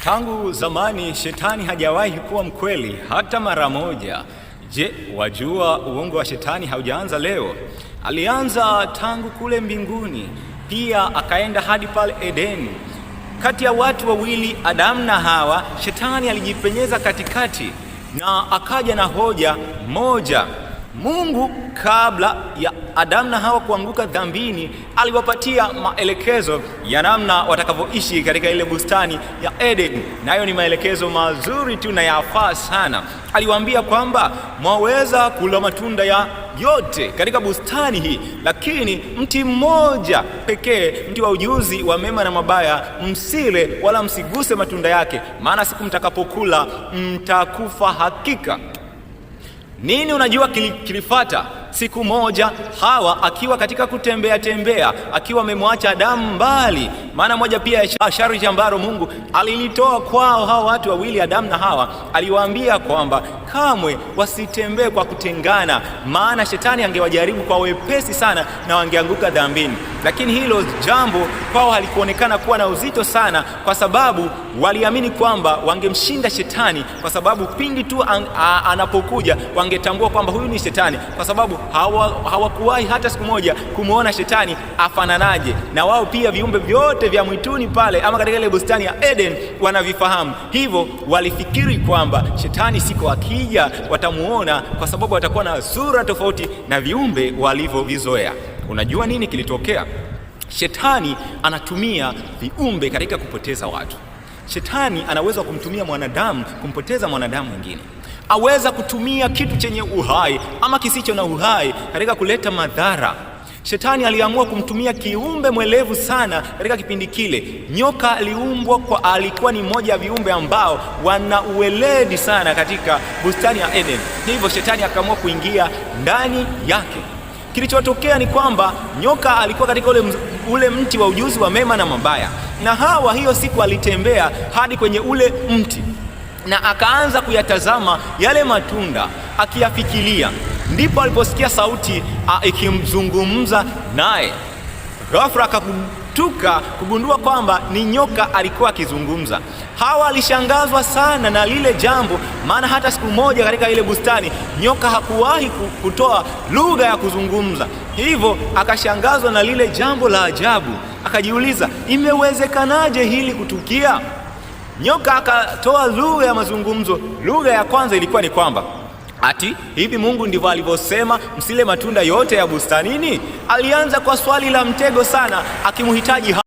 Tangu zamani shetani hajawahi kuwa mkweli hata mara moja. Je, wajua uongo wa shetani haujaanza leo? Alianza tangu kule mbinguni, pia akaenda hadi pale Edeni. Kati ya watu wawili, Adamu na Hawa, shetani alijipenyeza katikati na akaja na hoja moja. Mungu kabla ya Adamu na Hawa kuanguka dhambini aliwapatia maelekezo ya namna watakavyoishi katika ile bustani ya Eden. Nayo ni maelekezo mazuri tu na yafaa sana. Aliwaambia kwamba mwaweza kula matunda ya yote katika bustani hii, lakini mti mmoja pekee, mti wa ujuzi wa mema na mabaya, msile wala msiguse matunda yake, maana siku mtakapokula mtakufa hakika. Nini unajua kilifata? Siku moja Hawa akiwa katika kutembea akiwa amemwacha Adamu mbali, maana moja pia ya sharti ambalo Mungu alilitoa kwao hawa watu wawili, Adamu na Hawa, aliwaambia kwamba kamwe wasitembee kwa kutengana, maana shetani angewajaribu kwa wepesi sana na wangeanguka dhambini. Lakini hilo jambo kwao halikuonekana kuwa na uzito sana, kwa sababu waliamini kwamba wangemshinda shetani, kwa sababu pindi tu anapokuja wangetambua kwamba huyu ni shetani, kwa sababu hawakuwahi hata siku moja kumuona shetani afananaje. Na wao pia viumbe vyote vya mwituni pale ama katika ile bustani ya Eden wanavifahamu. Hivyo walifikiri kwamba shetani siku akija watamuona, kwa sababu watakuwa na sura tofauti na viumbe walivyovizoea. Unajua nini kilitokea? Shetani anatumia viumbe katika kupoteza watu. Shetani anaweza kumtumia mwanadamu kumpoteza mwanadamu mwingine. Aweza kutumia kitu chenye uhai ama kisicho na uhai katika kuleta madhara. Shetani aliamua kumtumia kiumbe mwelevu sana katika kipindi kile. Nyoka alikuwa ni mmoja ya viumbe ambao wana uweledi sana katika bustani ya Eden. Hivyo shetani akaamua kuingia ndani yake. Kilichotokea ni kwamba nyoka alikuwa katika ule mti wa ujuzi wa mema na mabaya, na Hawa hiyo siku alitembea hadi kwenye ule mti na akaanza kuyatazama yale matunda akiyafikiria. Ndipo aliposikia sauti ikimzungumza naye. Ghafla akakutuka kugundua kwamba ni nyoka alikuwa akizungumza. Hawa alishangazwa sana na lile jambo, maana hata siku moja katika ile bustani nyoka hakuwahi kutoa lugha ya kuzungumza. Hivyo akashangazwa na lile jambo la ajabu, akajiuliza imewezekanaje hili kutukia? Nyoka akatoa lugha ya mazungumzo. Lugha ya kwanza ilikuwa ni kwamba ati hivi Mungu ndivyo alivyosema msile matunda yote ya bustanini? Alianza kwa swali la mtego sana, akimhitaji